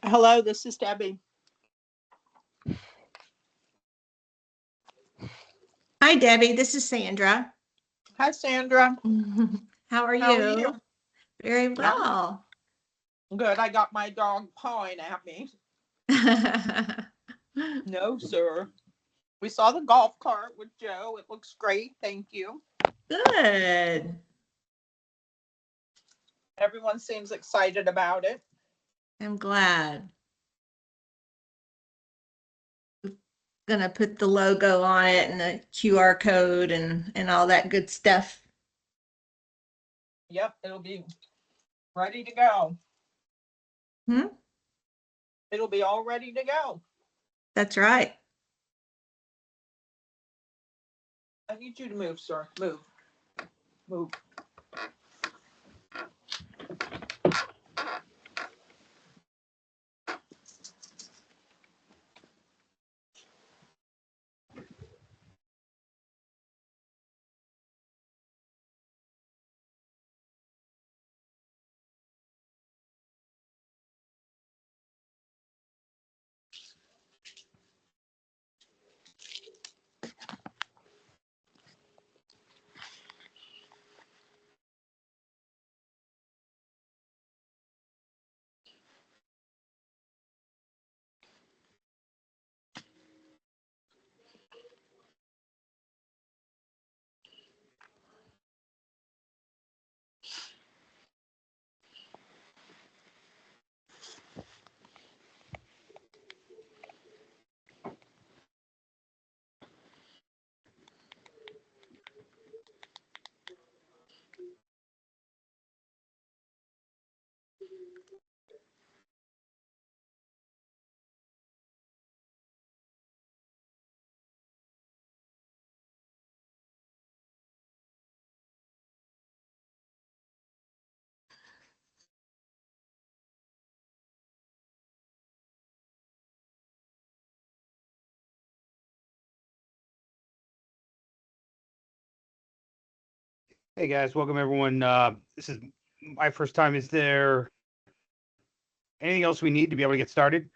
Hello, this is Debbie. Hi, Debbie. This is Sandra. Hi, Sandra. How are How are you? you? Very well. Good. I got my dog pawing at me. No, sir. We saw the golf cart with Joe. It looks great. Thank you. Good. Everyone seems excited about it. I'm glad. Gonna put the logo on it and the QR code and all that good stuff. Yep, it'll be ready to go. It'll be all ready to go. That's right. I need you to move, sir. Move. Move. Hey guys, welcome everyone. This is my first time. Is there anything else we need to be able to get started?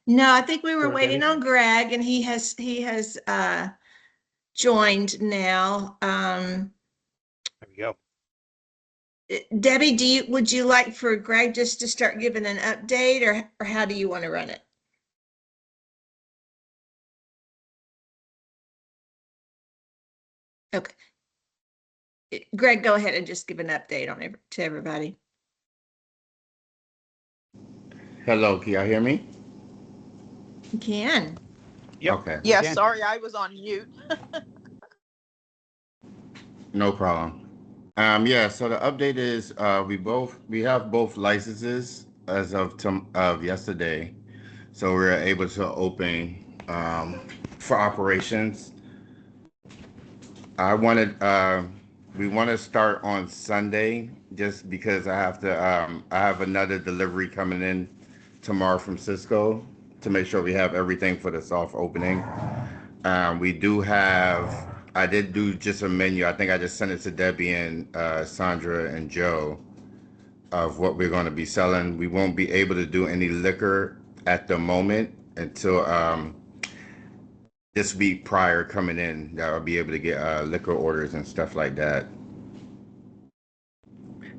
No, I think we were Sure, waiting Debbie. on Greg, and he has joined now. There we go. Debbie, would you like for Greg just to start giving an update, or how do you want to run it? Okay. Greg, go ahead and just give an update on to everybody. Hello, can y'all hear me? You can. Yep. Okay, Yes, can. sorry, I was on mute. no problem. Yeah, so the update is we have both licenses as of yesterday, so we're able to open for operations. I wanted we want to start on Sunday just because I have another delivery coming in tomorrow from Cisco to make sure we have everything for the soft opening. We do have. I did do just a menu. I think I just sent it to Debbie and Sandra and Joe of what we're going to be selling. We won't be able to do any liquor at the moment until this week prior coming in. That I'll be able to get liquor orders and stuff like that.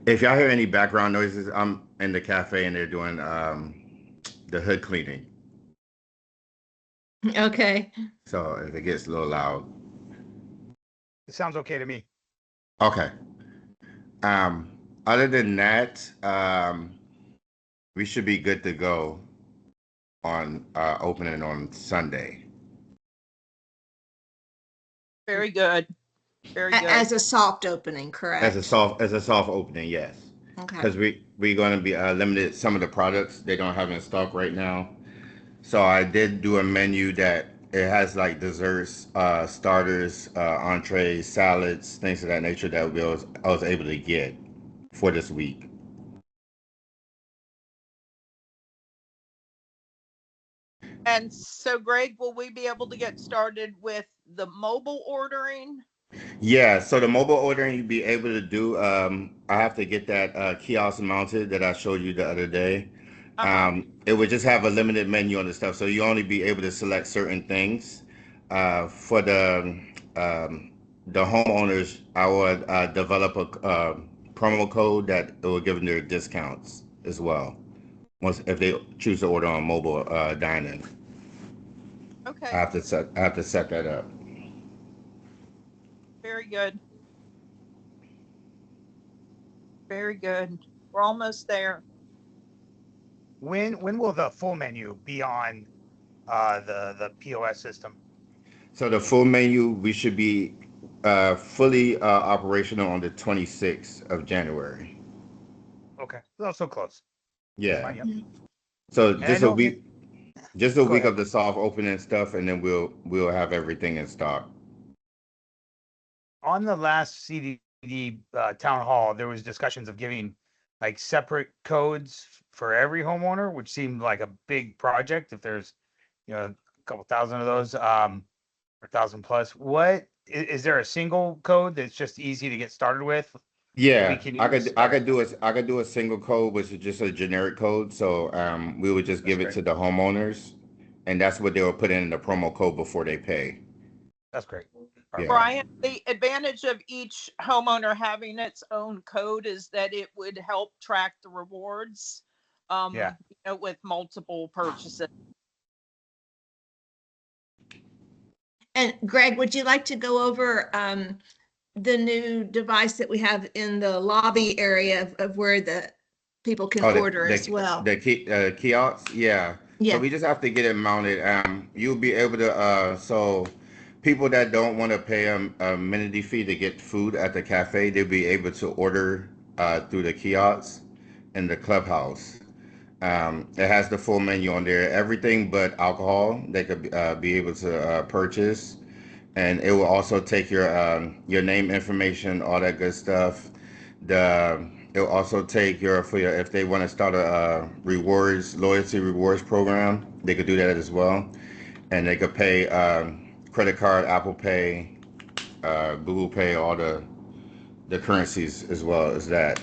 If y'all hear any background noises, I'm in the cafe and they're doing the hood cleaning. Okay. So if it gets a little loud. It sounds okay to me. Okay. Other than that, we should be good to go on opening on Sunday. Very good. Very good. As a soft opening, correct? As a soft opening, yes. Okay. Because we're going to be limited some of the products they don't have in stock right now. So I did do a menu that it has like desserts, starters, entrees, salads, things of that nature that I was able to get for this week. And so, Greg, will we be able to get started with the mobile ordering? Yeah, so the mobile ordering you'd be able to do. I have to get that kiosk mounted that I showed you the other day. Uh-huh. It would just have a limited menu on the stuff, so you only be able to select certain things. For um, the homeowners, I would develop a promo code that it will give them their discounts as well. Once if they choose to order on mobile dining, Okay. I have to set that up. Very good. Very good. We're almost there. When will the full menu be on the POS system? So the full menu, we should be fully operational on the 26th of January. Okay, that's so close. That's Yeah. fine. Yep. So And I know it. just a Go week ahead. of the soft opening stuff, and then we'll have everything in stock. On the last CDD town hall, there was discussions of giving like separate codes for every homeowner, which seemed like a big project. If there's, a couple thousand of those, or 1,000 plus, is there a single code that's just easy to get started with that we Yeah, can use? I could do a single code, which is just a generic code. So we would just That's give it great. to the homeowners, and that's what they will put in the promo code before they pay. That's great. Perfect. Yeah. Brian, the advantage of each homeowner having its own code is that it would help track the rewards, Yeah. with multiple purchases. And Greg, would you like to go over the new device that we have in the lobby area of where the people can Oh, order as well? the kiosks, yeah. So Yeah. we just have to get it mounted. You'll be able to. So people that don't want to pay a amenity fee to get food at the cafe, they'll be able to order through the kiosks in the clubhouse. It has the full menu on there, everything but alcohol they could be able to purchase, and it will also take your name information, all that good stuff. It will also take for your if they want to start a loyalty rewards program, they could do that as well, and they could pay credit card, Apple Pay, Google Pay, all the currencies as well as that.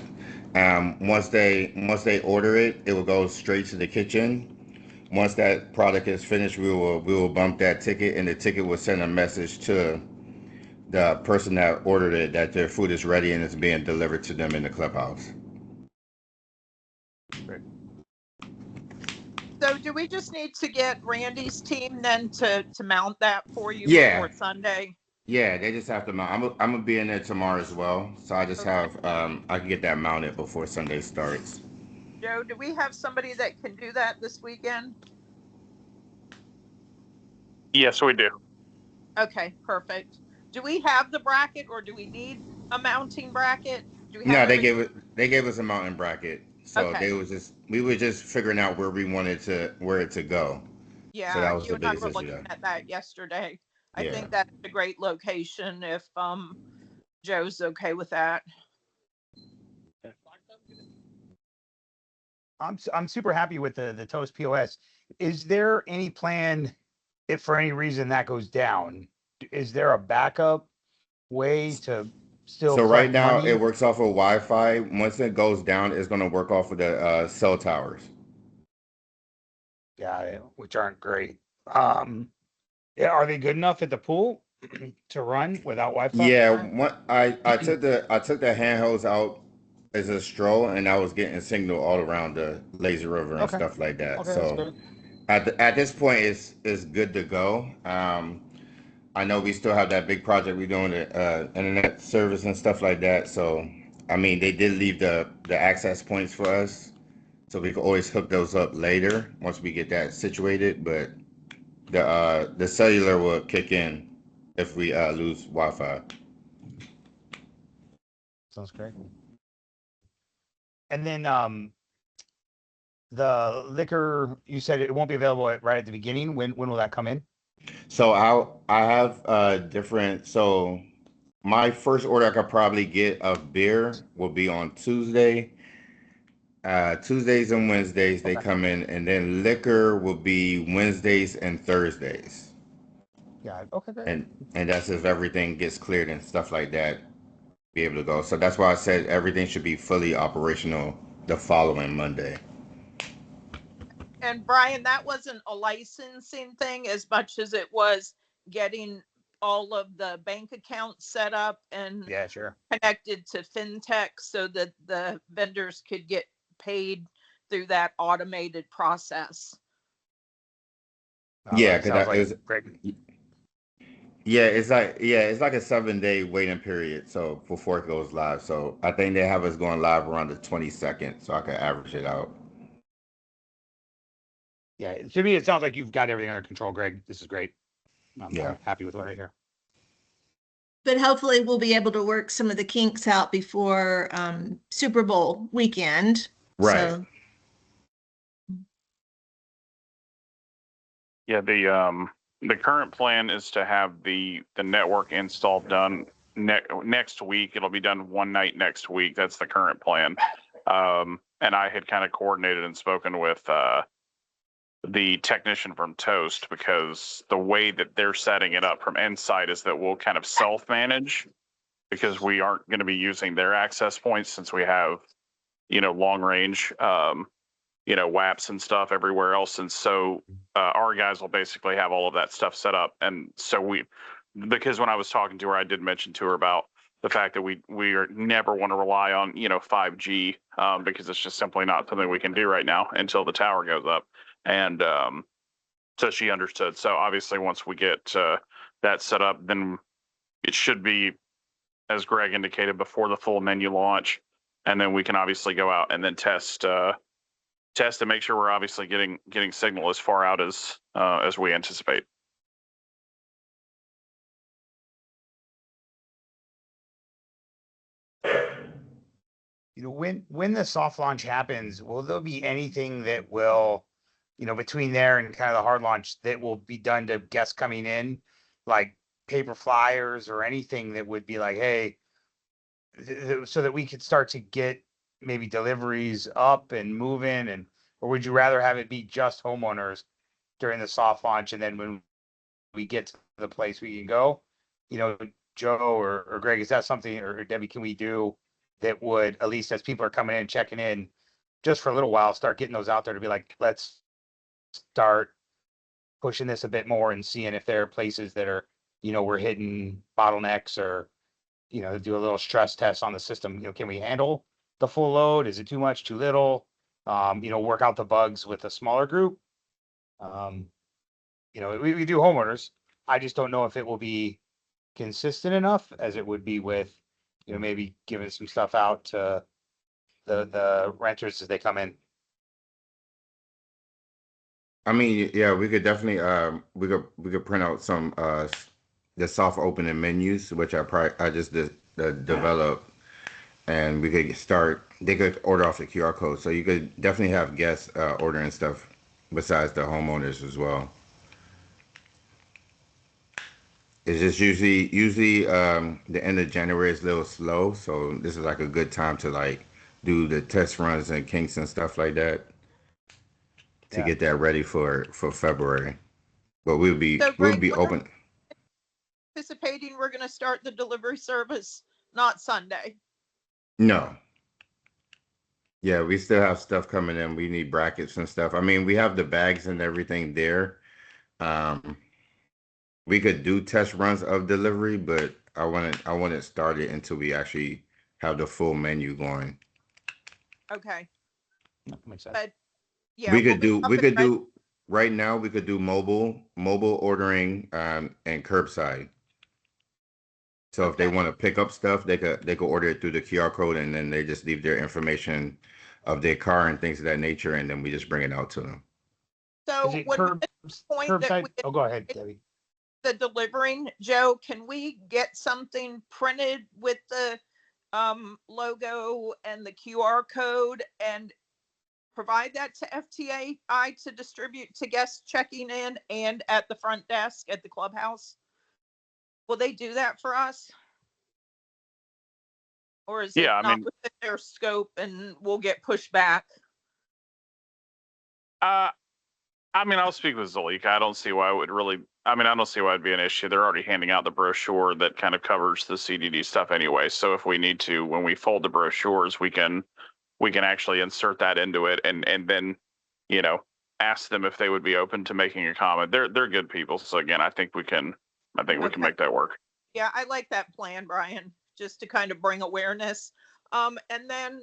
Once they order it, it will go straight to the kitchen. Once that product is finished, we will bump that ticket, and the ticket will send a message to the person that ordered it that their food is ready and it's being delivered to them in the clubhouse. Great. So do we just need to get Randy's team then to mount that for you Yeah, before Sunday? yeah, they just have to mount. I'm gonna be in there tomorrow as well, so I just Okay. have I can get that mounted before Sunday starts. Joe, do we have somebody that can do that this weekend? Yes, we do. Okay, perfect. Do we have the bracket or do we need a mounting bracket? Do we have No, everything? they gave us a mountain bracket, so Okay. we were just figuring out where it to go. So Yeah, that was you the and I biggest were issue looking there. at that yesterday. I Yeah. think that's a great location if Joe's okay with that. I'm super happy with the Toast POS. Is there any plan if for any reason that goes down? Is there a backup way to still So right collect now it money? works off of Wi-Fi. Once it goes down, it's gonna work off of the cell towers. Yeah, which aren't great. Um, yeah, are they good enough at the pool to run without Wi-Fi? Yeah, I took the handhelds out as a stroll, and I was getting signal all around the lazy river and Okay, stuff like that. okay, that's So good. at this point, it's good to go. I know we still have that big project we're doing the internet service and stuff like that. So I mean, they did leave the access points for us, so we could always hook those up later once we get that situated. But the cellular will kick in if we lose Wi-Fi. Sounds great. And then the liquor, you said it won't be available right at the beginning. When will that come in? So I have different. So my first order I could probably get of beer will be on Tuesday. Tuesdays and Wednesdays they Okay. come in, and then liquor will be Wednesdays and Thursdays. Yeah. Okay, great. and that's if everything gets cleared and stuff like that, be able to go. So that's why I said everything should be fully operational the following Monday. And Brian, that wasn't a licensing thing as much as it was getting all of the bank accounts set up and Yeah, sure. connected to fintech so that the vendors could get paid through that automated process. Yeah, It sounds because like it's great. it's like a 7 day waiting period. So before it goes live, so I think they have us going live around the 22nd, so I can average it out. Yeah, to me, it sounds like you've got everything under control, Greg. This is great. Yeah. I'm happy with what I hear. But hopefully we'll be able to work some of the kinks out before Super Bowl weekend. Right. So Yeah, the current plan is to have the network install done next week. It'll be done one night next week. That's the current plan. And I had kind of coordinated and spoken with the technician from Toast, because the way that they're setting it up from Insight is that we'll kind of self-manage, because we aren't going to be using their access points since we have, long range, WAPs and stuff everywhere else. And so our guys will basically have all of that stuff set up. And so because when I was talking to her, I did mention to her about the fact that we never want to rely on, 5G, because it's just simply not something we can do right now until the tower goes up. And so she understood. So obviously once we get that set up, then it should be, as Greg indicated, before the full menu launch. And then we can obviously go out and then test and make sure we're obviously getting signal as far out as we anticipate. When the soft launch happens, will there be anything that will, between there and kind of the hard launch, that will be done to guests coming in, like paper flyers or anything that would be like, hey, so that we could start to get maybe deliveries up and moving, or would you rather have it be just homeowners during the soft launch, and then when we get to the place we can go, Joe or Greg, is that something, or Debbie, can we do that would, at least as people are coming in, checking in, just for a little while, start getting those out there to be like, let's start pushing this a bit more and seeing if there are places that are, we're hitting bottlenecks, or, do a little stress test on the system. Can we handle the full load? Is it too much, too little? Work out the bugs with a smaller group. We do homeowners. I just don't know if it will be consistent enough as it would be with, maybe giving some stuff out to the renters as they come in. I mean, yeah, we could definitely we could print out some the soft opening menus, which I just developed, and we could start. They could order off the QR code, so you could definitely have guests ordering stuff besides the homeowners as well. It's just usually the end of January is a little slow, so this is like a good time to like do the test runs and kinks and stuff like that to Yeah. get that ready for February. But So we'll Greg, be we're open. anticipating we're going to start the delivery service not Sunday. No. Yeah, we still have stuff coming in. We need brackets and stuff. I mean, we have the bags and everything there. We could do test runs of delivery, but I wouldn't start it until we actually have the full menu going. Okay. That makes sense. But yeah, we'll be up We and could ready. do right now. We could do mobile ordering and curbside. So if they Okay. want to pick up stuff, they could order it through the QR code, and then they just leave their information of their car and things of that nature, and then we just bring it out to them. Is So it when we get to the point that curbside? we Oh, go ahead, Debbie. the delivering, Joe, can we get something printed with the logo and the QR code and provide that to FTAI to distribute to guests checking in and at the front desk at the clubhouse? Will they do that for us? Or is it Yeah, I not mean, within their scope and we'll get pushed back? I'll speak with Zalika. I don't see why it would really I mean, I don't see why it'd be an issue. They're already handing out the brochure that kind of covers the CDD stuff anyway. So if we need to, when we fold the brochures, we can actually insert that into it and then, you know, ask them if they would be open to making a comment. They're good people. So again, I think we can Okay. make that work. Yeah, I like that plan, Brian, just to kind of bring awareness. And then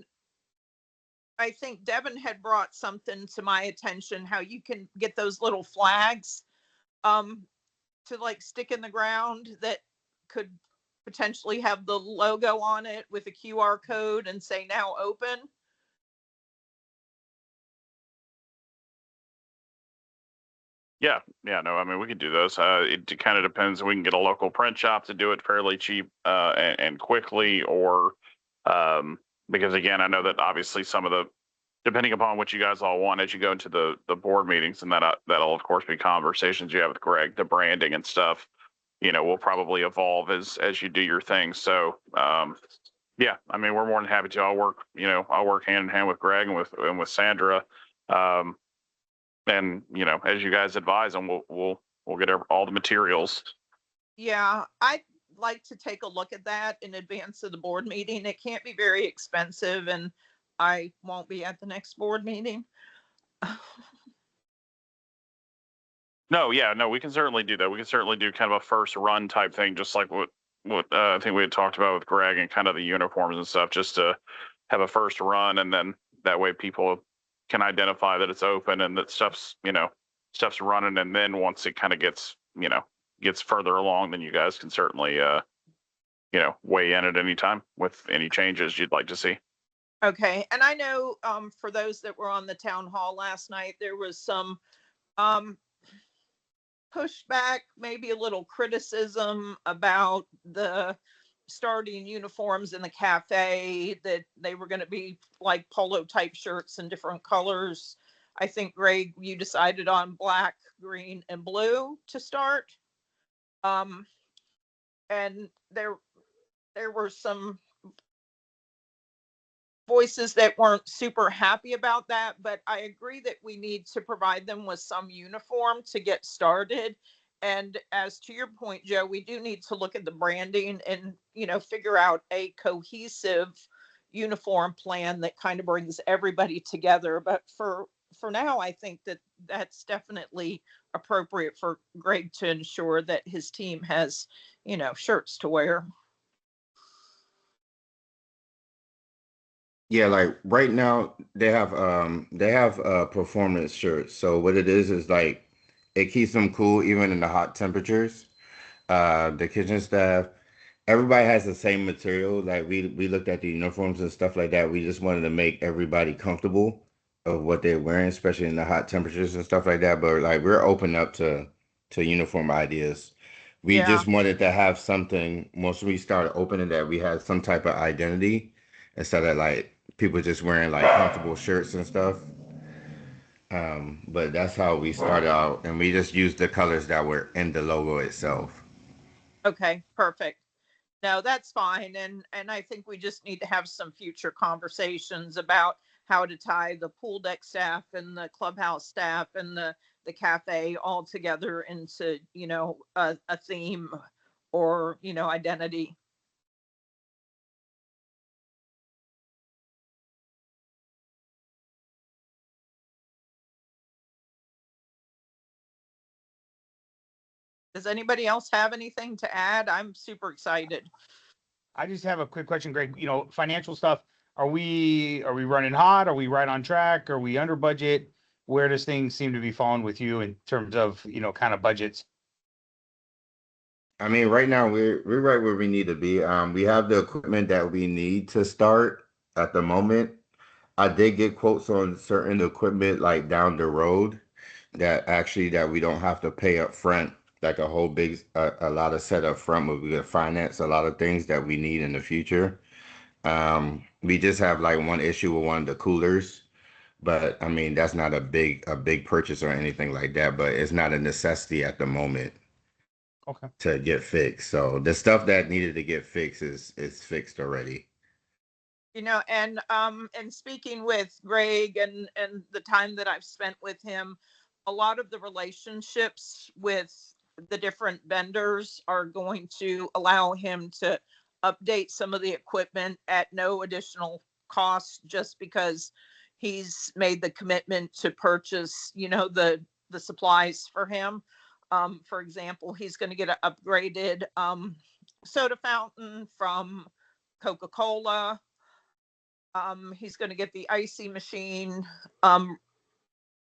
I think Devin had brought something to my attention, how you can get those little flags um, to like stick in the ground that could potentially have the logo on it with a QR code and say now open. Yeah, yeah, no, I mean, we could do those. It kind of depends. We can get a local print shop to do it fairly cheap and quickly, or because again, I know that obviously some of the, depending upon what you guys all want as you go into the board meetings, and that'll of course be conversations you have with Greg, the branding and stuff, you know, will probably evolve as you do your thing. So yeah, I mean, we're more than happy to. I'll work hand in hand with Greg and with Sandra. Um, and you know, as you guys advise, and we'll get all the materials. Yeah, I'd like to take a look at that in advance of the board meeting. It can't be very expensive, and I won't be at the next board meeting. No, yeah, no, we can certainly do that. We can certainly do kind of a first run type thing, just like what I think we had talked about with Greg and kind of the uniforms and stuff, just to have a first run, and then that way people can identify that it's open and that stuff's running, and then once it kind of gets further along, then you guys can certainly weigh in at any time with any changes you'd like to see. Okay, and I know for those that were on the town hall last night, there was some um, pushback, maybe a little criticism about the starting uniforms in the cafe, that they were going to be like polo type shirts in different colors. I think, Greg, you decided on black, green, and blue to start. Um, and there were some voices that weren't super happy about that, but I agree that we need to provide them with some uniform to get started. And as to your point, Joe, we do need to look at the branding and, figure out a cohesive uniform plan that kind of brings everybody together. But for now, I think that that's definitely appropriate for Greg to ensure that his team has, shirts to wear. Yeah, like right now they have performance shirts. So what it is like it keeps them cool even in the hot temperatures. The kitchen staff, everybody has the same material. Like we looked at the uniforms and stuff like that. We just wanted to make everybody comfortable of what they're wearing, especially in the hot temperatures and stuff like that. But like we're open up to uniform ideas. We Yeah. just wanted to have something once we started opening that we had some type of identity instead of like people just wearing like comfortable shirts and stuff. But that's how we started out, and we just used the colors that were in the logo itself. Okay, perfect. No, that's fine. And I think we just need to have some future conversations about how to tie the pool deck staff and the clubhouse staff and the cafe all together into, a theme or, identity. Does anybody else have anything to add? I'm super excited. I just have a quick question, Greg. Financial stuff. Are we running hot? Are we right on track? Are we under budget? Where does things seem to be falling with you in terms of, kind of budgets? I mean, right now we're right where we need to be. We have the equipment that we need to start at the moment. I did get quotes on certain equipment like down the road that we don't have to pay up front, like a whole big a lot of set up front, but we could finance a lot of things that we need in the future. We just have like one issue with one of the coolers, but I mean that's not a big purchase or anything like that, but it's not a necessity at the moment Okay. to get fixed. So the stuff that needed to get fixed is fixed already. And speaking with Greg and the time that I've spent with him, a lot of the relationships with the different vendors are going to allow him to update some of the equipment at no additional cost, just because he's made the commitment to purchase, the supplies for him. For example, he's going to get an upgraded soda fountain from Coca-Cola. He's going to get the icy machine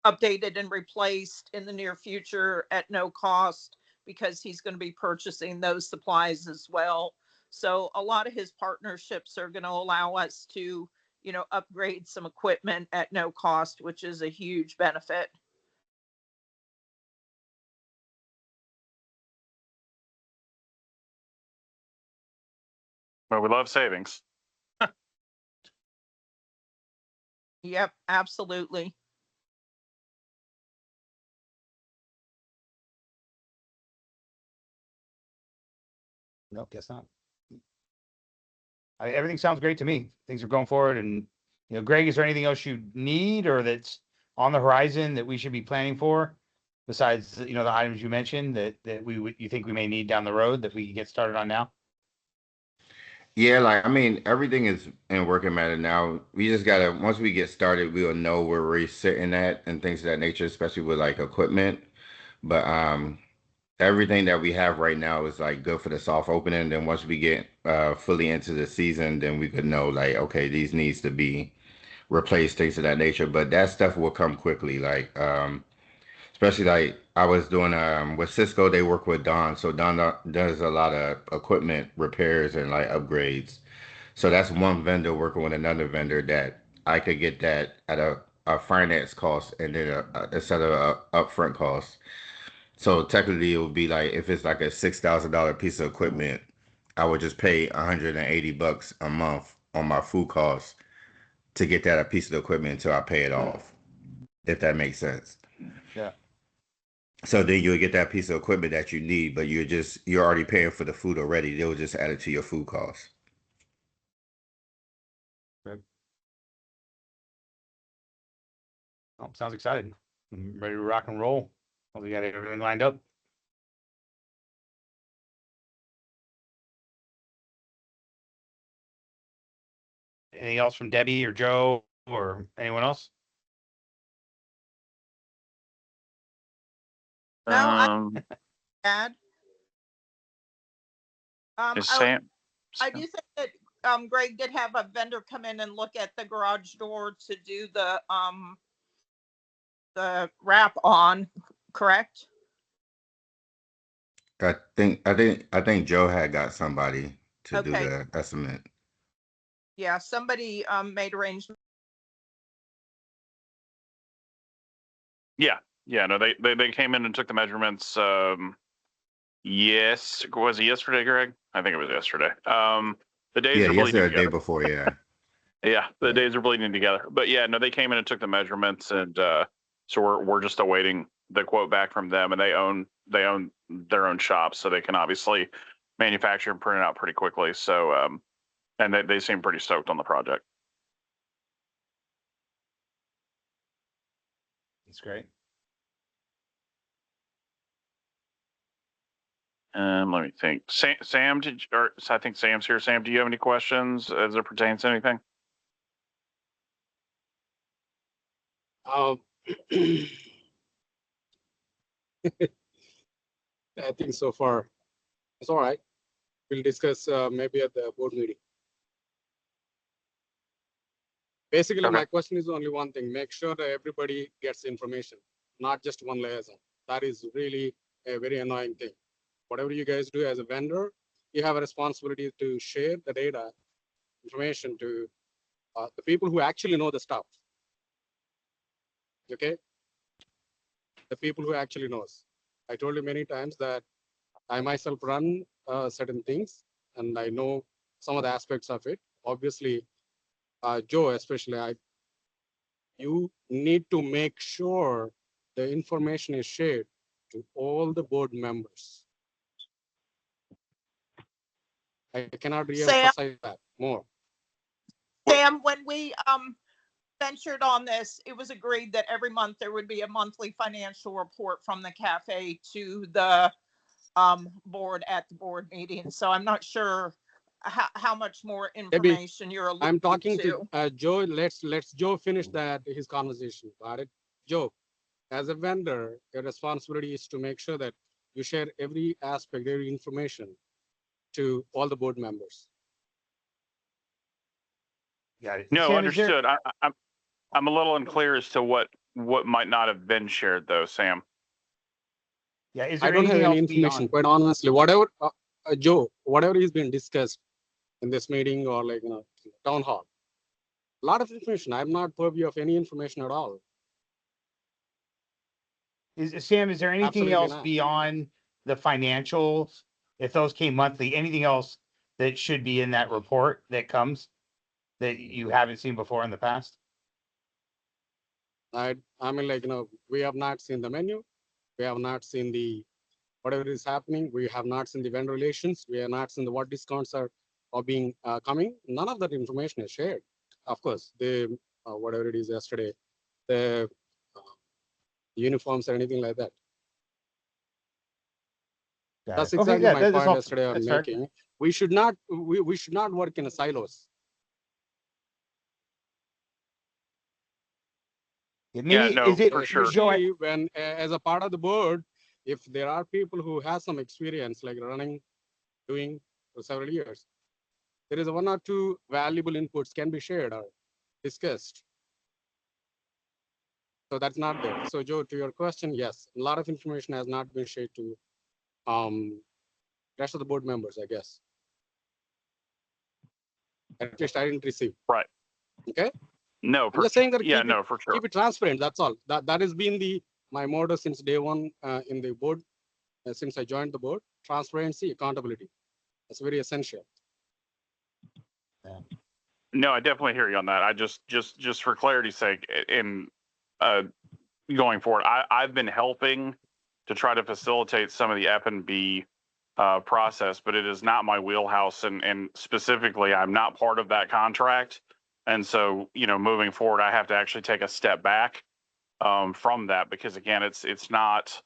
updated and replaced in the near future at no cost, because he's going to be purchasing those supplies as well. So a lot of his partnerships are going to allow us to, upgrade some equipment at no cost, which is a huge benefit. Well, we love savings. Yep, absolutely. Nope, guess not. Everything sounds great to me. Things are going forward, and Greg, is there anything else you need or that's on the horizon that we should be planning for, besides the items you mentioned that you think we may need down the road that we can get started on now? Yeah, like I mean, everything is in working matter now. We just gotta once we get started, we'll know where we're sitting at and things of that nature, especially with like equipment. But everything that we have right now is like good for the soft opening. Then once we get fully into the season, then we could know like, okay, these needs to be replaced, things of that nature. But that stuff will come quickly. Like especially like I was doing with Cisco, they work with Don. So Don does a lot of equipment repairs and like upgrades. So that's one vendor working with another vendor that I could get that at a finance cost and then instead of a upfront cost. So technically, it would be like if it's like a $6,000 piece of equipment, I would just pay $180 a month on my food costs to get that a piece of equipment until I pay it off, if that makes sense. Yeah. So then you'll get that piece of equipment that you need, but you're already paying for the food already. They'll just add it to your food costs. Good. Oh, sounds exciting. I'm ready to rock and roll. Well, we got everything lined up. Anything else from Debbie or Joe or anyone else? No, I Um, add. is I Sam? do think that Greg did have a vendor come in and look at the garage door to do the wrap on, correct? I think Joe had got somebody to do Okay. the estimate. Yeah, somebody made arrangements. Yeah. No, they came in and took the measurements. Yes, was it yesterday, Greg? I think it was yesterday. The days Yeah, are bleeding yesterday or the day together. before, yeah. Yeah, the Yeah. days are bleeding together. But yeah, no, they came in and took the measurements, and so we're just awaiting the quote back from them, and they own their own shop, so they can obviously manufacture and print it out pretty quickly. So and they seem pretty stoked on the project. That's great. Let me think. Sam, I think Sam's here. Sam, do you have any questions as it pertains to anything? I think so far it's all right. We'll discuss maybe at the board meeting. Basically, Okay. my question is only one thing: make sure that everybody gets information, not just one liaison. That is really a very annoying thing. Whatever you guys do as a vendor, you have a responsibility to share the data, information to the people who actually know the stuff. Okay, the people who actually knows. I told you many times that I myself run certain things, and I know some of the aspects of it. Obviously, Joe, especially, you need to make sure the information is shared to all the board members. I cannot re-emphasize that more. Sam, when we ventured on this, it was agreed that every month there would be a monthly financial report from the cafe to the board at the board meeting. So I'm not sure how much more Maybe information you're I'm alluding talking to. to Joe. Let's Joe finish his conversation. Got it? Joe, as a vendor, your responsibility is to make sure that you share every aspect, every information to all the board members. Got it. No, Sam, is there, understood. I'm a little unclear as to what might not have been shared though, Sam. yeah, is I there don't have anything any else information, beyond? quite honestly. Whatever, Joe, whatever is being discussed in this meeting or like, town hall, a lot of information. I'm not purview of any information at all. Sam, is there anything Absolutely else not. beyond the financials? If those came monthly, anything else that should be in that report that comes that you haven't seen before in the past? I mean, like, we have not seen the menu. We have not seen the whatever is happening. We have not seen the vendor relations. We have not seen the what discounts are being coming. None of that information is shared. Of course, the whatever it is yesterday, the uniforms or anything like that. Got That's it. Okay, exactly yeah, my that's point all. yesterday on That's fair. making. We should not work in silos. Yeah, Yeah, maybe no, is it for sure. Joe? Especially when as a part of the board, if there are people who have some experience like doing for several years, there is one or two valuable inputs can be shared or discussed. So that's not there. So Joe, to your question, yes, a lot of information has not been shared to rest of the board members, I guess. At least I didn't receive. Right. Okay. No, I'm just saying that yeah, no, for sure. keep it transparent. That's all. That has been my motto since day one in the board, since I joined the board. Transparency, accountability. That's very essential. No, I definitely hear you on that. I just for clarity's sake, in going forward, I've been helping to try to facilitate some of the F&B process, but it is not my wheelhouse, and specifically, I'm not part of that contract. And so, moving forward, I have to actually take a step back from that, because again, it's not,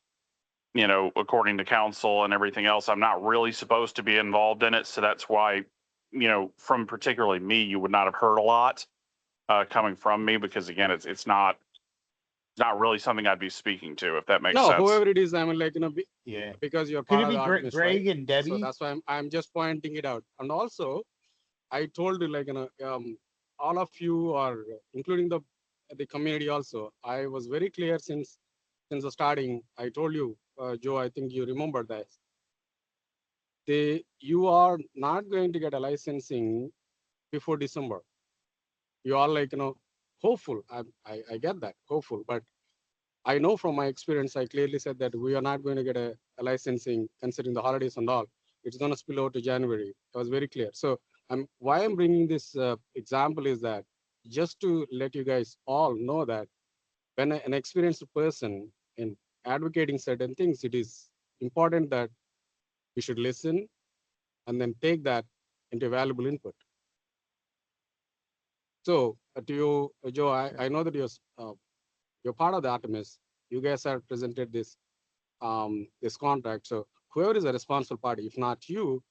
according to council and everything else, I'm not really supposed to be involved in it. So that's why, from particularly me, you would not have heard a lot coming from me, because again, it's not really something I'd be speaking to, if that makes No, sense. whoever it is, I mean, like, Yeah. because you're Could part it of be the Artemis, Greg right? and Debbie? So that's why I'm just pointing it out. And also, I told you, like, all of you are, including the community also. I was very clear since the starting. I told you, Joe, I think you remember that. You are not going to get a licensing before December. You are like, hopeful. I get that, hopeful. But I know from my experience, I clearly said that we are not going to get a licensing considering the holidays and all. It's going to spill over to January. It was very clear. So why I'm bringing this example is that just to let you guys all know that when an experienced person in advocating certain things, it is important that we should listen and then take that into valuable input. So to you, Joe, I know that you're part of the Artemis. You guys have presented this this contract. So whoever is a responsible party, if not you,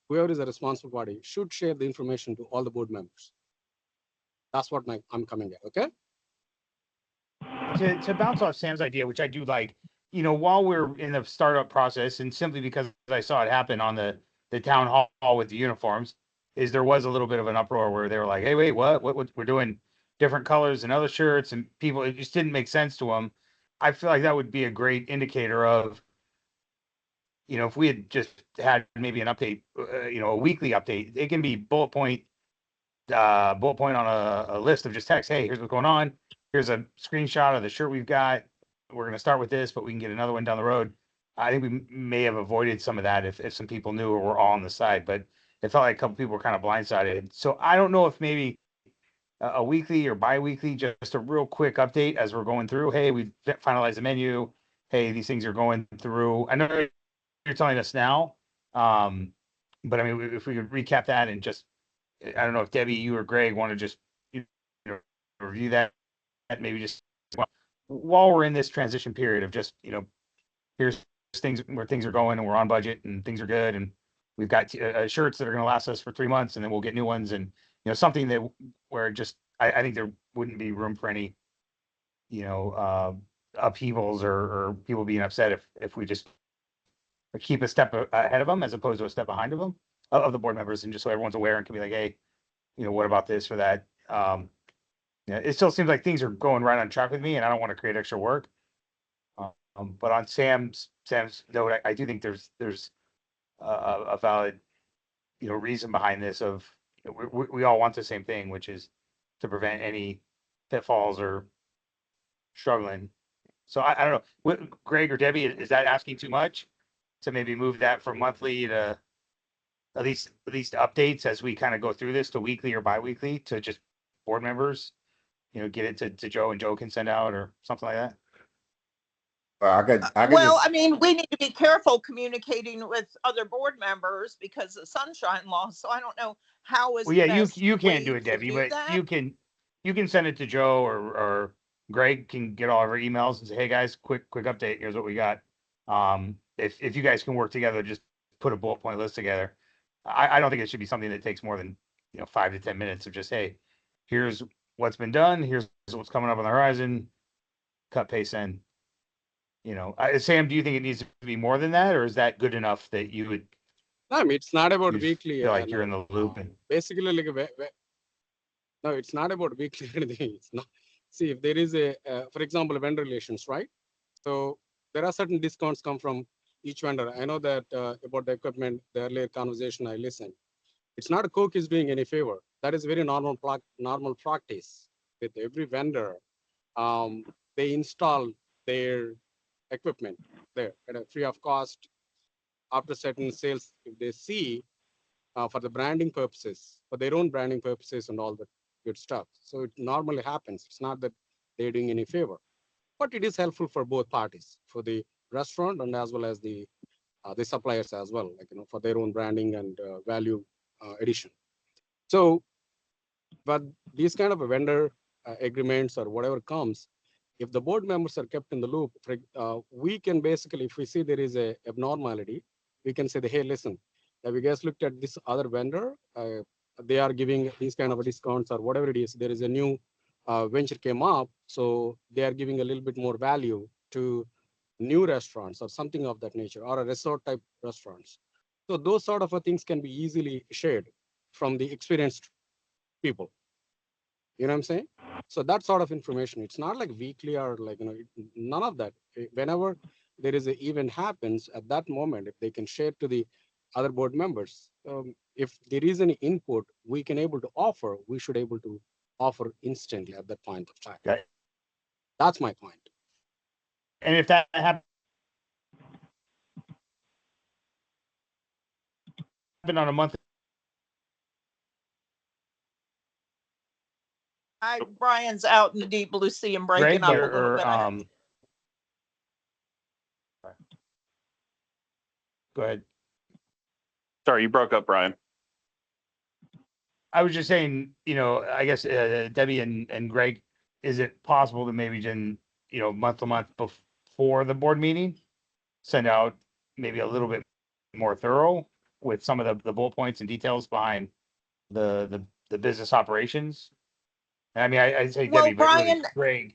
whoever is a responsible party should share the information to all the board members. That's what I'm coming at. Okay. To bounce off Sam's idea, which I do like, while we're in the startup process, and simply because I saw it happen on the town hall with the uniforms, is there was a little bit of an uproar where they were like, "Hey, wait, what we're doing different colors and other shirts," and people, it just didn't make sense to them. I feel like that would be a great indicator of, if we had just had maybe an update, a weekly update. It can be bullet point on a list of just text. Hey, here's what's going on. Here's a screenshot of the shirt we've got. We're going to start with this, but we can get another one down the road. I think we may have avoided some of that if some people knew or were all on the side, but it felt like a couple people were kind of blindsided. So I don't know if maybe a weekly or bi-weekly, just a real quick update as we're going through. Hey, we finalized the menu. Hey, these things are going through. I know you're telling us now, but I mean, if we could recap that and just, I don't know if Debbie, you or Greg want to just review that, maybe just while we're in this transition period of just, here's things where things are going and we're on budget and things are good and we've got shirts that are going to last us for 3 months and then we'll get new ones and something that where just I think there wouldn't be room for any upheavals or people being upset if we just keep a step ahead of them as opposed to a step behind of them of the board members and just so everyone's aware and can be like, hey, what about this or that? It still seems like things are going right on track with me and I don't want to create extra work. But on Sam's note, I do think there's a valid reason behind this of we all want the same thing, which is to prevent any pitfalls or struggling. So I don't know, Greg or Debbie, is that asking too much to maybe move that from monthly to at least updates as we kind of go through this to weekly or bi-weekly to just board members, get it to Joe and Joe can send out or something like that? I could Well, just, I mean, we need to be careful communicating with other board members because of sunshine law. So I don't know how is Well, the yeah, best you can't do way it, to Debbie, do but that. you can send it to Joe or Greg can get all of our emails and say, hey guys, quick update. Here's what we got. If you guys can work together, just put a bullet point list together. I don't think it should be something that takes more than 5 to 10 minutes of just, hey, here's what's been done, here's what's coming up on the horizon, cut, paste, send. Sam, do you think it needs to be more than that, or is that good enough that you would No, it's not about you'd weekly. feel like you're in the loop? And Basically, like no, it's not about weekly or anything. It's not. See, if there is for example, vendor relations, right? So there are certain discounts come from each vendor. I know that about the equipment, the earlier conversation I listened. It's not a Coke is doing any favor. That is very normal practice with every vendor. They install their equipment there at a free of cost after certain sales if they see for the branding purposes, for their own branding purposes and all that good stuff. So it normally happens. It's not that they're doing any favor, but it is helpful for both parties, for the restaurant and as well as the suppliers as well, like for their own branding and value addition. So, but these kind of a vendor agreements or whatever comes, if the board members are kept in the loop, we can basically, if we see there is a abnormality, we can say, hey, listen, have you guys looked at this other vendor? They are giving these kind of discounts or whatever it is. There is a new venture came up, so they are giving a little bit more value to new restaurants or something of that nature, or a resort type restaurants. So those sort of things can be easily shared from the experienced people. You know what I'm saying? So that sort of information, it's not like weekly or like, none of that. Whenever there is an event happens at that moment, if they can share to the other board members, if there is any input we can able to offer, we should able to offer instantly at that point of time. Okay. That's my point. And if that happened on a month, Brian's out in the deep blue sea and breaking Greg, up a little bit. go ahead. Sorry, you broke up, Brian. I was just saying, I guess Debbie and Greg, is it possible to maybe then, month to month before the board meeting, send out maybe a little bit more thorough with some of the bullet points and details behind the business operations? I mean, I say Well, Debbie, but really Brian, Greg,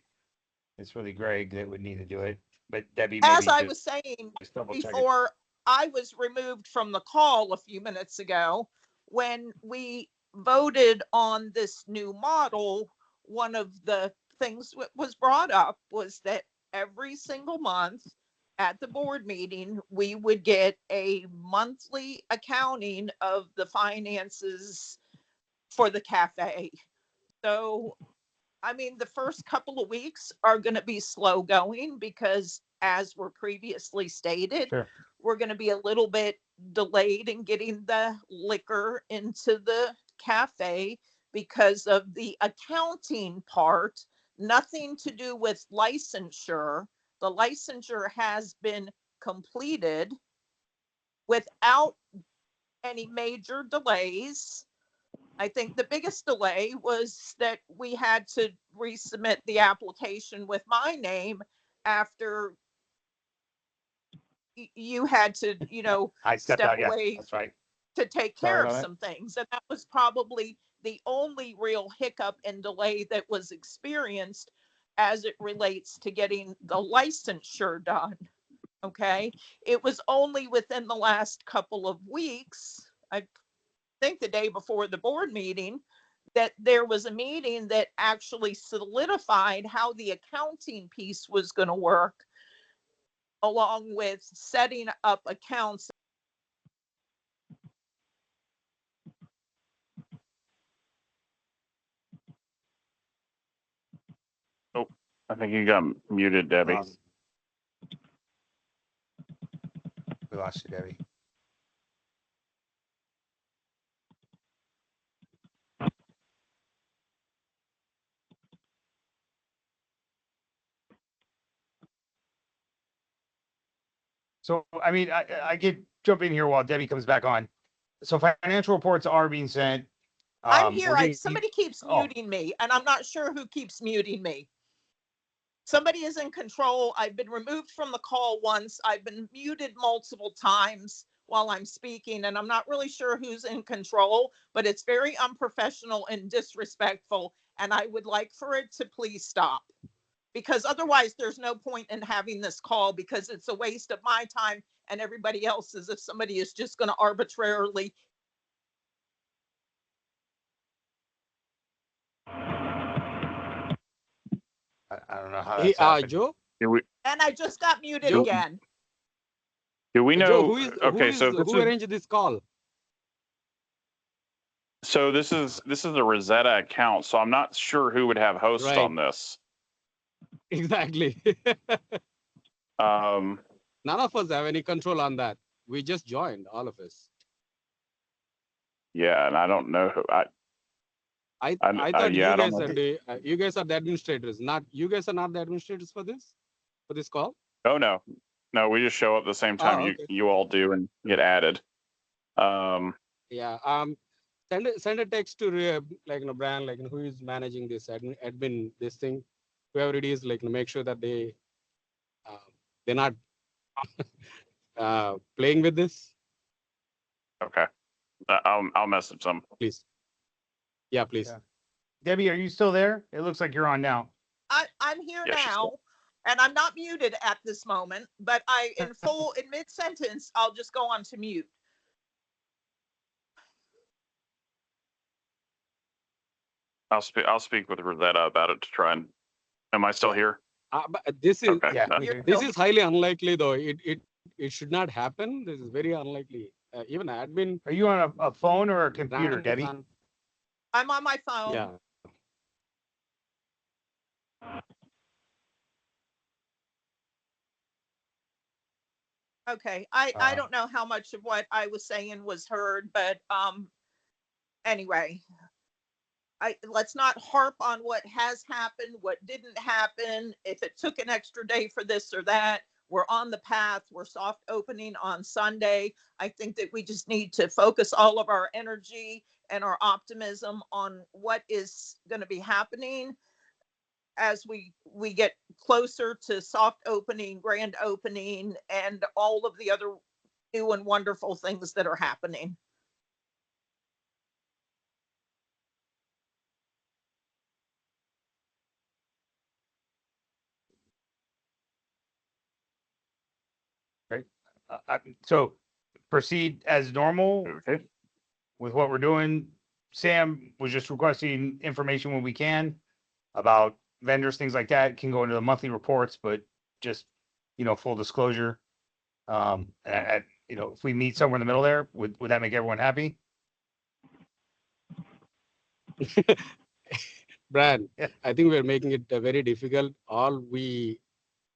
it's really Greg that would need to do it. But Debbie, as maybe I was saying just double check it. before, I was removed from the call a few minutes ago. When we voted on this new model, one of the things that was brought up was that every single month at the board meeting, we would get a monthly accounting of the finances for the cafe. So, I mean, the first couple of weeks are going to be slow going because, as were previously stated, Sure. we're going to be a little bit delayed in getting the liquor into the cafe because of the accounting part, nothing to do with licensure. The licensure has been completed without any major delays. I think the biggest delay was that we had to resubmit the application with my name after you had to, I stepped step out, yeah, away that's right. to take Sorry care of about that. some things. And that was probably the only real hiccup and delay that was experienced as it relates to getting the licensure done. Okay. It was only within the last couple of weeks, I think the day before the board meeting, that there was a meeting that actually solidified how the accounting piece was going to work, along with setting up accounts. Oh, I think you got muted, Debbie. We lost you, Debbie. So, I mean, I could jump in here while Debbie comes back on. So financial reports are being sent. I'm here. We're getting, Somebody keeps oh. muting me, and I'm not sure who keeps muting me. Somebody is in control. I've been removed from the call once. I've been muted multiple times while I'm speaking, and I'm not really sure who's in control, but it's very unprofessional and disrespectful. And I would like for it to please stop, because otherwise there's no point in having this call, because it's a waste of my time and everybody else's if somebody is just going to arbitrarily. I don't know how Hey, that's happened. Joe, Do we, And I just got muted Joe? again. do we know? Joe, who is Okay, so this who is, arranged this call? so this is a Rosetta account, so I'm not sure who would have host Right. on this. Exactly. Um, None of us have any control on that. We just joined, all of us. yeah, and I don't know who. I I- thought yeah, I you don't guys know. are you guys are the administrators. Not you guys are not the administrators for this call. Oh no, no, we just show up the same time Oh, okay. you all do and get added. Yeah. Send a text to Brian, who is managing this admin this thing, whoever it is, make sure that they're not playing with this, Okay, I'll message them. please. Yeah, please. Yeah. Debbie, are you still there? It looks like you're on now. I'm here Yeah, she's now, and I'm not muted at this moment, but in mid-sentence, I'll just go on to mute. I'll speak with Rosetta about it to try and. Am I still here? But this is Okay. Yeah. no. this is highly unlikely though. It should not happen. This is very unlikely. Even admin. Are you on a phone or a computer, ran Debbie? on- I'm on my phone. Yeah. Okay. I don't know how much of what I was saying was heard, but anyway, let's not harp on what has happened, what didn't happen. If it took an extra day for this or that, we're on the path. We're soft opening on Sunday. I think that we just need to focus all of our energy and our optimism on what is going to be happening as we get closer to soft opening, grand opening, and all of the other new and wonderful things that are happening. So proceed as normal Okay. with what we're doing. Sam was just requesting information when we can about vendors, things like that. Can go into the monthly reports, but just, full disclosure. If we meet somewhere in the middle there, would that make everyone happy? Brad, Yeah. I think we're making it very difficult. All we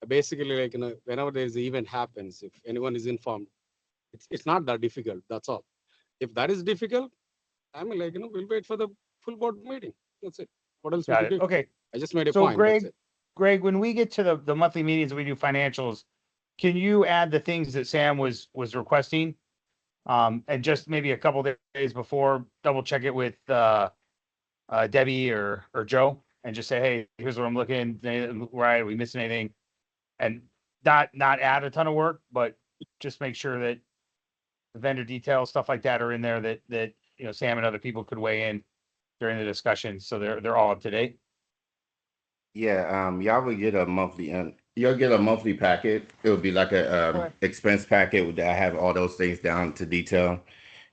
basically whenever there's an event happens, if anyone is informed, it's not that difficult. That's all. If that is difficult, I mean, we'll wait for the full board meeting. That's it. What else we Got can it. do? Okay. I just made a So point. That's it. Greg, when we get to the monthly meetings, we do financials. Can you add the things that Sam was requesting? And just maybe a couple days before, double check it with Debbie or Joe, and just say, hey, here's what I'm looking. Right, are we missing anything? And not add a ton of work, but just make sure that the vendor details, stuff like that are in there that, you know, Sam and other people could weigh in during the discussion. So they're all up to date. Yeah, y'all will get a monthly, you'll get a monthly packet. It would be like a Okay. expense packet that have all those things down to detail.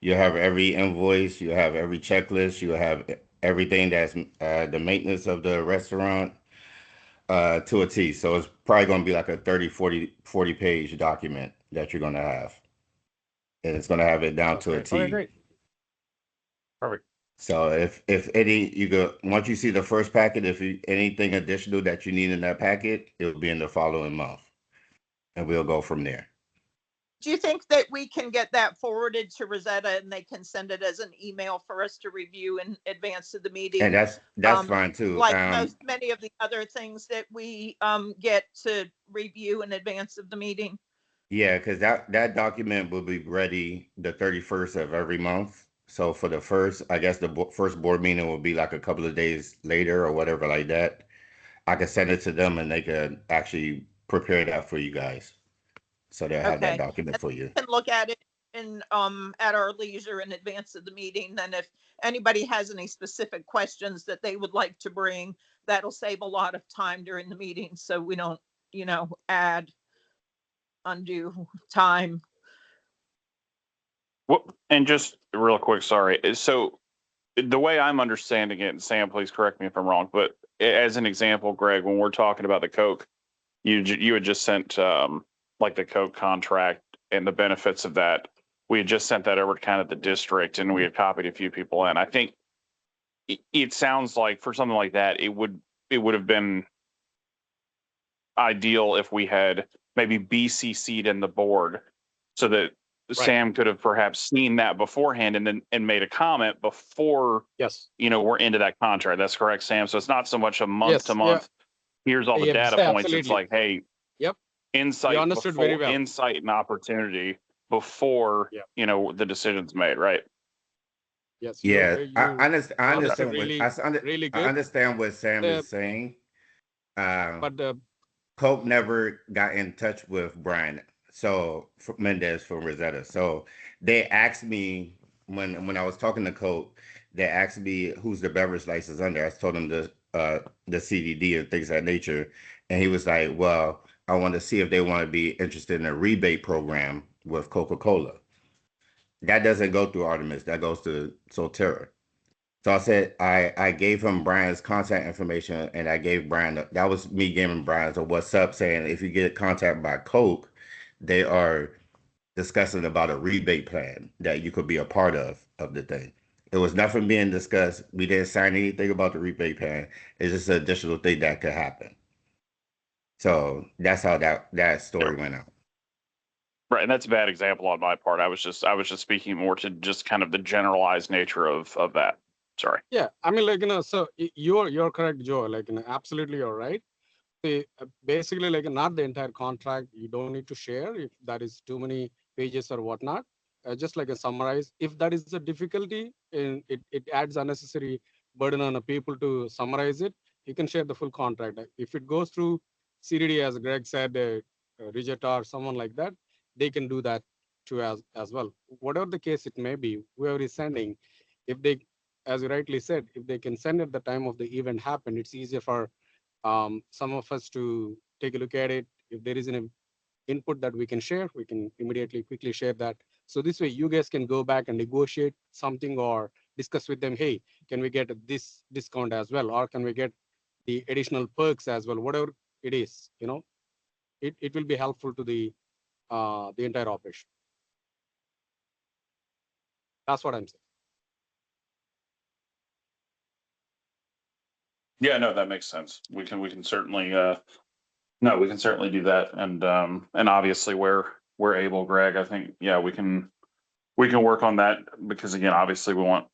You'll have every invoice, you'll have every checklist, you'll have everything that's the maintenance of the restaurant to a T. So it's probably going to be like a 30, 40 page document that you're going to have. And it's going to have it down to a T. Okay, great. Perfect. So if any you go once you see the first packet, if you anything additional that you need in that packet, it will be in the following month, and we'll go from there. Do you think that we can get that forwarded to Rosetta and they can send it as an email for us to review in advance of the meeting? And that's fine too. Like many of the other things that we get to review in advance of the meeting. Yeah, because that document will be ready the 31st of every month. So for the first, I guess the first board meeting will be like a couple of days later or whatever like that. I can send it to them and they can actually prepare that for you guys. So they'll have that Okay. document And for you. we can look at it in at our leisure in advance of the meeting. Then if anybody has any specific questions that they would like to bring, that'll save a lot of time during the meeting. So we don't, you know, add undue time. Well, and just real quick, sorry. So the way I'm understanding it, and Sam, please correct me if I'm wrong, but as an example, Greg, when we're talking about the Coke, you had just sent like the Coke contract and the benefits of that. We had just sent that over to kind of the district, and we had copied a few people in. I think it sounds like for something like that, it would have been ideal if we had maybe BCC'd in the board so that Sam could have perhaps seen that beforehand and made a comment before, Yes. you know, we're into that contract. That's correct, Sam. So it's not so much a month to month. Here's all the Yeah, data points. absolutely. It's like, hey, Yep. insight, You understood very well. insight and opportunity before, you know, the decision's made, right? Yes. Yeah, I understand really, really I good. understand what Sam is saying. But the Cope never got in touch with Brian, so Mendez from Rosetta. So they asked me when I was talking to Cope, they asked me who's the beverage license under. I told him the CDD and things of that nature, and he was like, "Well, I want to see if they want to be interested in a rebate program with Coca-Cola." That doesn't go through Artemis. That goes to Solterra. So I said I gave him Brian's contact information, and I gave Brian that was me giving Brian a what's up, saying if you get contacted by Coke, they are discussing about a rebate plan that you could be a part of the thing. It was nothing being discussed. We didn't sign anything about the rebate plan. It's just an additional thing that could happen. So that's how that story went out. Right, and that's a bad example on my part. I was just speaking more to just kind of the generalized nature of that. Sorry. Yeah, I mean, like, you know, so you're correct, Joe. Like, you know, absolutely, you're right. Basically, like, not the entire contract. You don't need to share if that is too many pages or whatnot. Just like a summarize. If that is a difficulty and it adds unnecessary burden on the people to summarize it, you can share the full contract. If it goes through CDD, as Greg said, Rejeta or someone like that, they can do that too as well. Whatever the case it may be, whoever is sending, if they, as you rightly said, if they can send at the time of the event happen, it's easier for some of us to take a look at it. If there is an input that we can share, we can immediately quickly share that. So this way you guys can go back and negotiate something or discuss with them, hey, can we get this discount as well? Or can we get the additional perks as well? Whatever it is, you know, it will be helpful to the entire operation. That's what I'm saying. Yeah, no, that makes sense. We can certainly we can certainly do that. And obviously where we're able, Greg, I think, yeah, we can work on that because again, obviously we want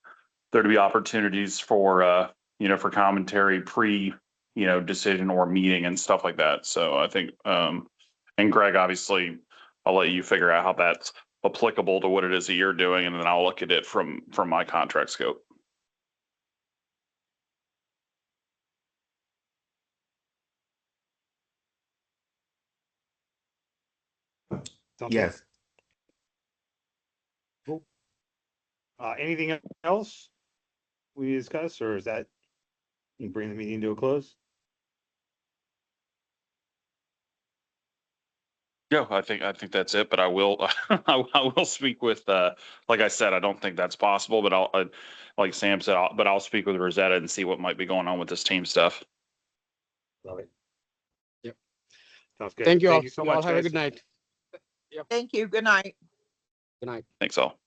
there to be opportunities for you know, for commentary pre, you know, decision or meeting and stuff like that. So I think and Greg, obviously I'll let you figure out how that's applicable to what it is that you're doing, and then I'll look at it from my contract scope. Sounds good. Yes. Cool. Anything else we discuss, or is that you bring the meeting to a close? Yeah, I think that's it, but I will, I will speak with, like I said, I don't think that's possible, but like Sam said, I'll speak with Rosetta and see what might be going on with this team stuff. Love it. Yep. Sounds good. Thank you all. Thank you so You all much, have a guys. good night. Thank you. Good night. Good night. Thanks all.